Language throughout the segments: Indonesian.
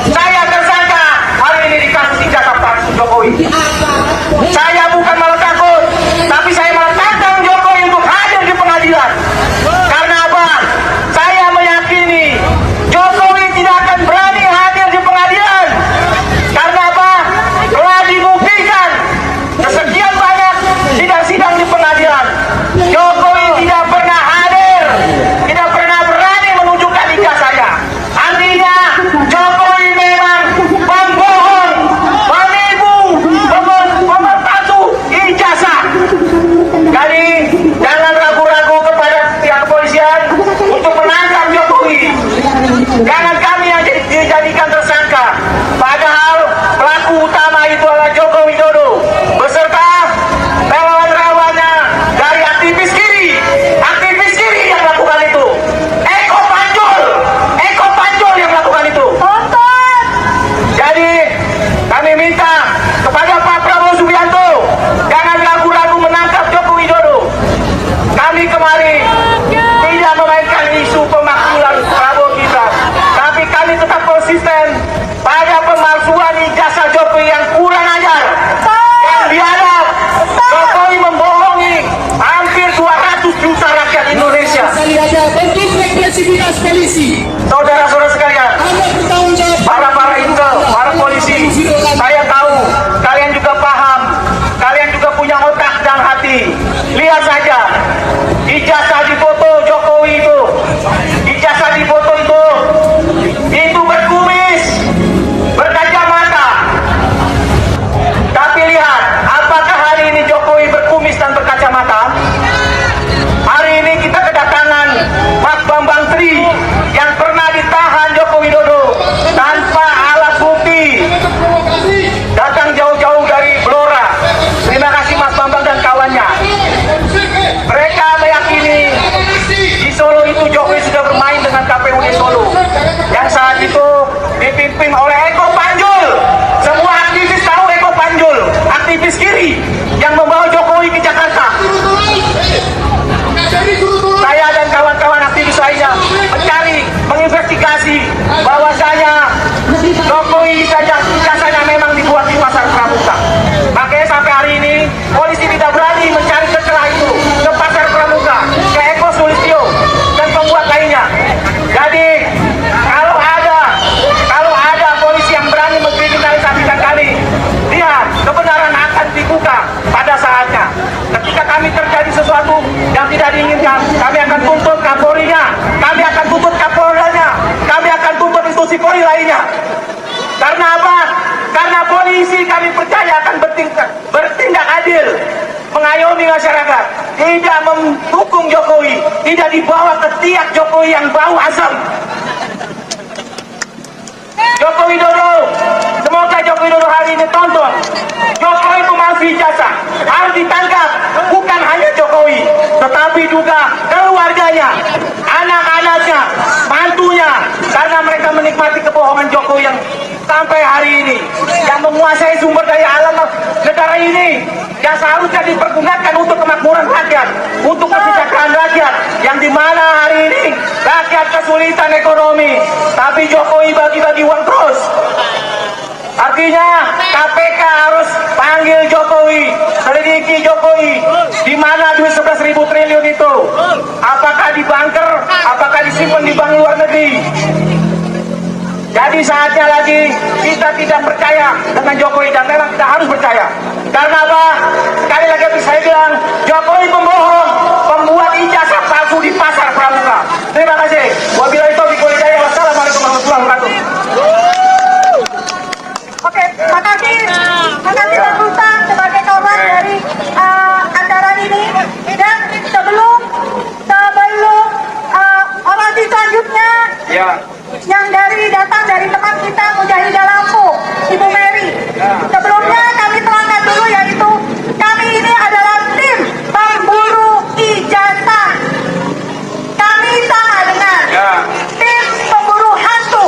Saya tersangka hari ini di kasus ijazah palsu Jokowi. Saya bukan malah takut, tapi saya malah tantang Jokowi untuk hadir di pengadilan. Karena apa? Saya meyakini Jokowi tidak akan berani hadir di pengadilan. Karena apa? Telah dibuktikan kesekian banyak sidang-sidang di pengadilan, Jokowi tidak pernah hadir, tidak pernah berani menunjukkan ijazahnya. Artinya Jokowi memang pembohong, penipu, pemalsu ijazah. Jadi jangan ragu-ragu kepada pihak kepolisian untuk menangkap Jokowi. Jangan kami yang dijadikan tersangka, padahal pelaku utama itu adalah Joko Widodo beserta relawan-relawannya dari aktivis kiri yang melakukan itu. Eko Panjul yang melakukan itu. Jadi kami minta kepada Pak Prabowo Subianto, jangan ragu-ragu menangkap Joko Widodo. Kami kemarin tidak memainkan isu pemakzulan Prabowo Gibran, tapi kami tetap konsisten pada pemalsuan ijazah Jokowi yang kurang ajar, yang biadab. Jokowi membohongi hampir 200 juta rakyat Indonesia. Bentuk represivitas polisi. Saudara-saudara sekalian, para intel, para polisi, saya tahu kalian juga paham, kalian juga punya otak dan hati. Lihat saja ijazah di foto Jokowi itu, ijazah di foto itu berkumis, berkacamata. Tapi lihat, apakah hari ini Jokowi berkumis dan berkacamata? Hari ini kita kedatangan Mas Bambang Tri yang pernah ditahan Joko Widodo tanpa alat bukti, datang jauh-jauh dari Blora. Terima kasih Mas Bambang dan kawannya. Mereka meyakini di Solo itu Jokowi sudah bermain dengan KPUD Solo yang saat itu dipimpin oleh Eko Panjul. Semua aktivis tahu Eko Panjul, aktivis kiri yang membawa Jokowi ke Jakarta. Saya dan kawan-kawan aktivis lainnya mencari, menginvestigasi bahwasanya Jokowi ijazahnya memang dibuat di pasar Pramuka. Makanya sampai hari ini polisi tidak berani mencari setelah itu ke pasar Pramuka, ke Eko Sulistyo dan pembuat lainnya. Jadi kalau ada polisi yang berani mengkriminalisasikan kami, lihat kebenaran akan dibuka pada saatnya. Ketika kami terjadi sesuatu yang tidak diinginkan, kami akan tuntut Kapolrinya, kami akan tuntut Kapoldanya, kami akan tuntut institusi Polri lainnya. Karena apa? Karena polisi kami percaya akan bertindak adil, mengayomi masyarakat, tidak mendukung Jokowi, tidak dibawa ke tiak Jokowi yang bau asam. Joko Widodo, semoga Joko Widodo hari ini tonton. Jokowi pemalsu ijazah harus ditangkap, bukan hanya Jokowi, tetapi juga keluarganya, anak-anaknya, mantunya, karena mereka menikmati kebohongan Jokowi yang sampai hari ini, yang menguasai sumber daya alam negara ini, yang seharusnya dipergunakan untuk kemakmuran rakyat, untuk kesejahteraan rakyat, yang dimana hari ini rakyat kesulitan ekonomi, tapi Jokowi bagi-bagi uang terus. Artinya KPK harus panggil Jokowi, selidiki Jokowi, di mana duit 11.000 triliun itu, apakah di bunker, apakah disimpan di bank luar negeri. Jadi saatnya lagi kita tidak percaya dengan Jokowi, dan memang kita harus percaya. Karena apa? Sekali lagi saya bilang, Jokowi pembohong, pembuat ijazah palsu di pasar Pramuka. Terima kasih. Wabillahi taufiq wal hidayah. Wassalamualaikum warahmatullahi wabarakatuh. Oke, makasih Pak Sultan sebagai kawan dari acara ini. Dan sebelum orasi selanjutnya yang datang dari teman kita Mujahidah Lampung, Ibu Mary. Sebelumnya kami terangkan dulu, yaitu kami ini adalah tim pemburu ijazah. Kami sama dengan tim pemburu hantu.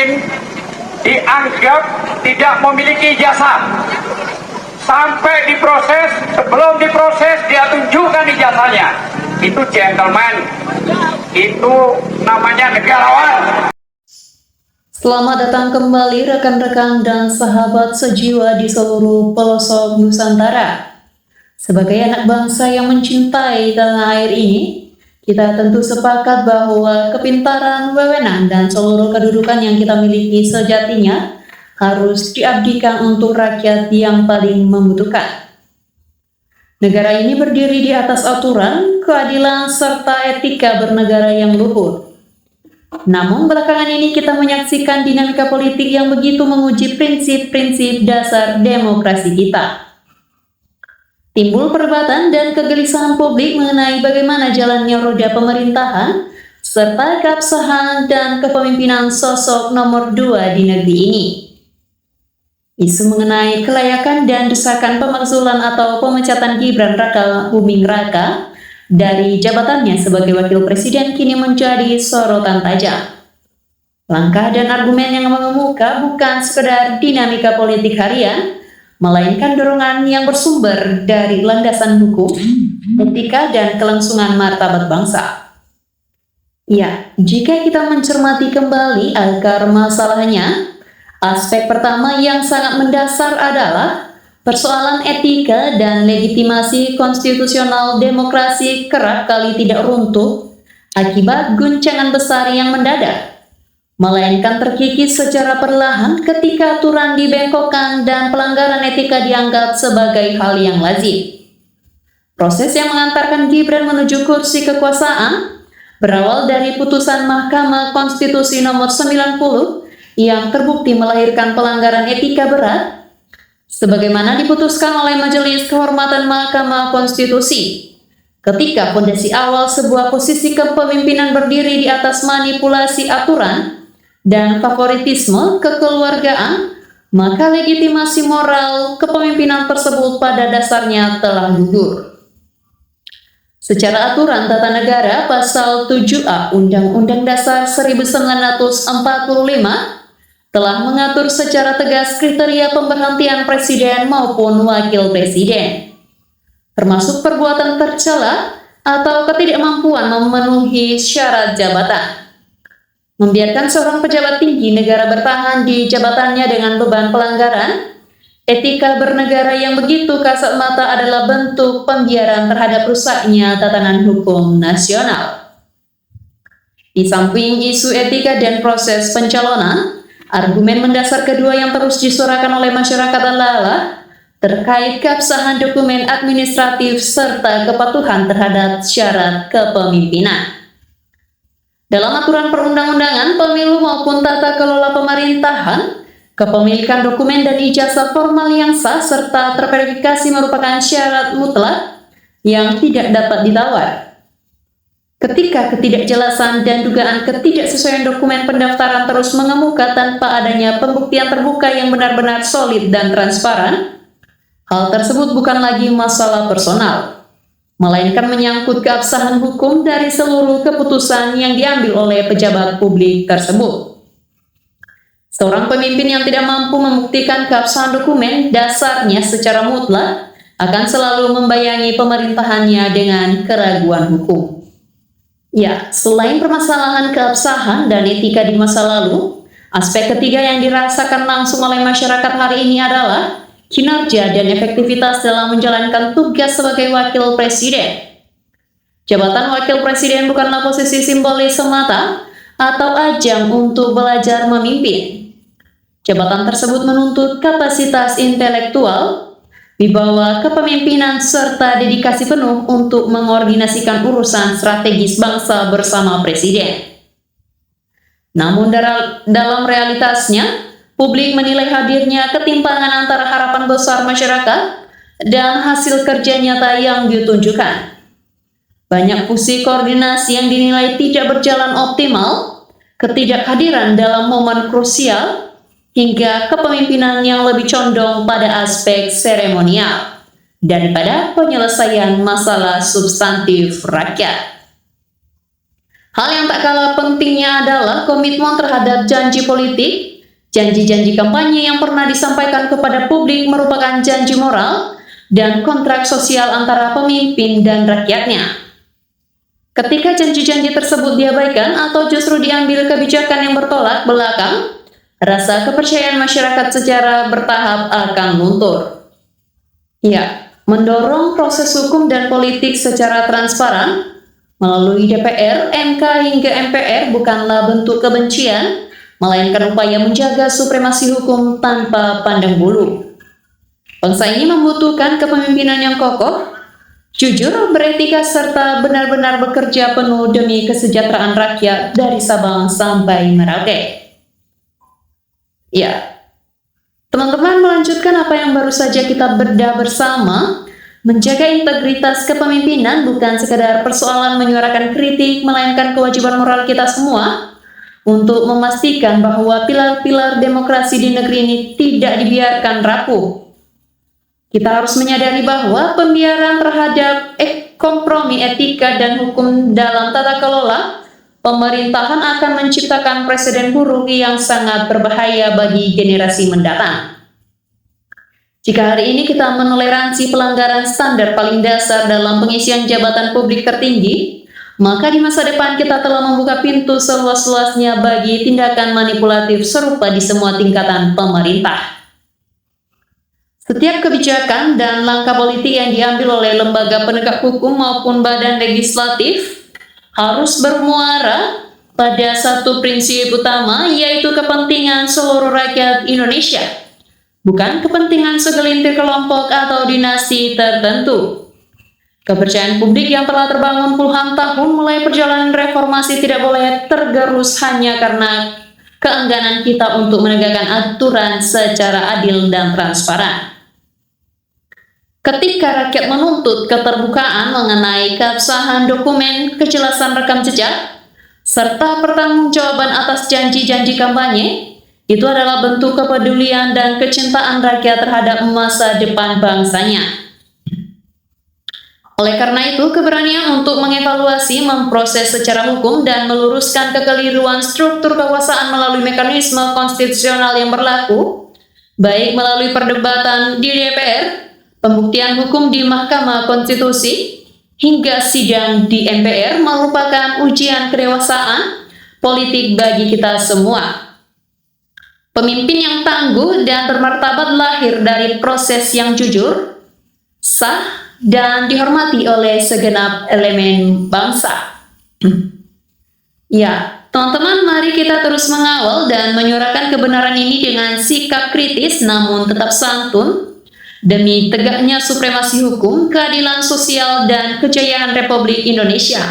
lain dianggap tidak memiliki ijazah. Sampai diproses, sebelum diproses dia tunjukkan ijazahnya. Itu gentleman, itu namanya negarawan. Selamat datang kembali rekan-rekan dan sahabat sejiwa di seluruh pelosok Nusantara. Sebagai anak bangsa yang mencintai tanah air ini, kita tentu sepakat bahwa kepintaran, wewenang, dan seluruh kedudukan yang kita miliki sejatinya harus diabdikan untuk rakyat yang paling membutuhkan. Negara ini berdiri di atas aturan, keadilan, serta etika bernegara yang luhur. Namun belakangan ini kita menyaksikan dinamika politik yang begitu menguji prinsip-prinsip dasar demokrasi kita. Timbul perdebatan dan kegelisahan publik mengenai bagaimana jalannya roda pemerintahan serta keabsahan dan kepemimpinan sosok nomor 2 di negeri ini. Isu mengenai kelayakan dan desakan pemakzulan atau pemecatan Gibran Raka Buming Raka dari jabatannya sebagai wakil presiden kini menjadi sorotan tajam. Langkah dan argumen yang mengemuka bukan sekedar dinamika politik harian, melainkan dorongan yang bersumber dari landasan hukum, etika, dan kelangsungan martabat bangsa. Ya, jika kita mencermati kembali akar masalahnya, aspek pertama yang sangat mendasar adalah persoalan etika dan legitimasi konstitusional demokrasi kerap kali tidak runtuh akibat guncangan besar yang mendadak, melainkan terkikis secara perlahan ketika aturan dibengkokkan dan pelanggaran etika dianggap sebagai hal yang lazim. Proses yang mengantarkan Gibran menuju kursi kekuasaan berawal dari putusan Mahkamah Konstitusi nomor 90 yang terbukti melahirkan pelanggaran etika berat, sebagaimana diputuskan oleh Majelis Kehormatan Mahkamah Konstitusi. Ketika fondasi awal sebuah posisi kepemimpinan berdiri di atas manipulasi aturan dan favoritisme kekeluargaan, maka legitimasi moral kepemimpinan tersebut pada dasarnya telah gugur. Secara aturan tata negara pasal 7A Undang-Undang Dasar 1945 telah mengatur secara tegas kriteria pemberhentian presiden maupun wakil presiden, termasuk perbuatan tercela atau ketidakmampuan memenuhi syarat jabatan. Membiarkan seorang pejabat tinggi negara bertahan di jabatannya dengan beban pelanggaran etika bernegara yang begitu kasat mata adalah bentuk pembiaran terhadap rusaknya tatanan hukum nasional. Di samping isu etika dan proses pencalonan, argumen mendasar kedua yang terus disuarakan oleh masyarakat adalah terkait keabsahan dokumen administratif serta kepatuhan terhadap syarat kepemimpinan. Dalam aturan perundang-undangan, pemilu maupun tata kelola pemerintahan, kepemilikan dokumen dan ijazah formal yang sah serta terverifikasi merupakan syarat mutlak yang tidak dapat ditawar. Ketika ketidakjelasan dan dugaan ketidaksesuaian dokumen pendaftaran terus mengemuka tanpa adanya pembuktian terbuka yang benar-benar solid dan transparan, hal tersebut bukan lagi masalah personal, melainkan menyangkut keabsahan hukum dari seluruh keputusan yang diambil oleh pejabat publik tersebut. Seorang pemimpin yang tidak mampu membuktikan keabsahan dokumen dasarnya secara mutlak akan selalu membayangi pemerintahannya dengan keraguan hukum. Ya, selain permasalahan keabsahan dan etika di masa lalu, aspek ketiga yang dirasakan langsung oleh masyarakat hari ini adalah kinerja dan efektivitas dalam menjalankan tugas sebagai wakil presiden. Jabatan wakil presiden bukanlah posisi simbolis semata atau ajang untuk belajar memimpin. Jabatan tersebut menuntut kapasitas intelektual, wibawa kepemimpinan serta dedikasi penuh untuk mengordinasikan urusan strategis bangsa bersama presiden. Namun dalam realitasnya, publik menilai hadirnya ketimpangan antara harapan besar masyarakat dan hasil kerja nyata yang ditunjukkan. Banyak fungsi koordinasi yang dinilai tidak berjalan optimal, ketidakhadiran dalam momen krusial, hingga kepemimpinan yang lebih condong pada aspek seremonial daripada penyelesaian masalah substantif rakyat. Hal yang tak kalah pentingnya adalah komitmen terhadap janji politik. Janji-janji kampanye yang pernah disampaikan kepada publik merupakan janji moral dan kontrak sosial antara pemimpin dan rakyatnya. Ketika janji-janji tersebut diabaikan atau justru diambil kebijakan yang bertolak belakang, rasa kepercayaan masyarakat secara bertahap akan luntur. Ya, mendorong proses hukum dan politik secara transparan melalui DPR, MK hingga MPR bukanlah bentuk kebencian, melainkan upaya menjaga supremasi hukum tanpa pandang bulu. Bangsa ini membutuhkan kepemimpinan yang kokoh, jujur, beretika, serta benar-benar bekerja penuh demi kesejahteraan rakyat dari Sabang sampai Merauke. Ya, teman-teman, melanjutkan apa yang baru saja kita bedah bersama, menjaga integritas kepemimpinan bukan sekadar persoalan menyuarakan kritik, melainkan kewajiban moral kita semua untuk memastikan bahwa pilar-pilar demokrasi di negeri ini tidak dibiarkan rapuh. Kita harus menyadari bahwa pembiaran terhadap kompromi etika dan hukum dalam tata kelola pemerintahan akan menciptakan presiden buruk yang sangat berbahaya bagi generasi mendatang. Jika hari ini kita menoleransi pelanggaran standar paling dasar dalam pengisian jabatan publik tertinggi, maka di masa depan kita telah membuka pintu seluas-luasnya bagi tindakan manipulatif serupa di semua tingkatan pemerintah. Setiap kebijakan dan langkah politik yang diambil oleh lembaga penegak hukum maupun badan legislatif harus bermuara pada satu prinsip utama, yaitu kepentingan seluruh rakyat Indonesia, bukan kepentingan segelintir kelompok atau dinasti tertentu. Kepercayaan publik yang telah terbangun puluhan tahun mulai perjalanan reformasi tidak boleh tergerus hanya karena keengganan kita untuk menegakkan aturan secara adil dan transparan. Ketika rakyat menuntut keterbukaan mengenai keabsahan dokumen, kejelasan rekam jejak, serta pertanggungjawaban atas janji-janji kampanye, itu adalah bentuk kepedulian dan kecintaan rakyat terhadap masa depan bangsanya. Oleh karena itu, keberanian untuk mengevaluasi, memproses secara hukum, dan meluruskan kekeliruan struktur kekuasaan melalui mekanisme konstitusional yang berlaku, baik melalui perdebatan di DPR, pembuktian hukum di Mahkamah Konstitusi, hingga sidang di MPR merupakan ujian kedewasaan politik bagi kita semua. Pemimpin yang tangguh dan bermartabat lahir dari proses yang jujur, sah, dan dihormati oleh segenap elemen bangsa. Ya, teman-teman, mari kita terus mengawal dan menyuarakan kebenaran ini dengan sikap kritis namun tetap santun, demi tegaknya supremasi hukum, keadilan sosial, dan kejayaan Republik Indonesia.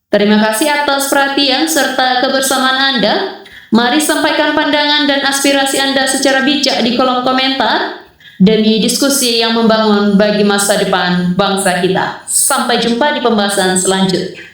Terima kasih atas perhatian serta kebersamaan Anda. Mari sampaikan pandangan dan aspirasi Anda secara bijak di kolom komentar demi diskusi yang membangun bagi masa depan bangsa kita. Sampai jumpa di pembahasan selanjutnya.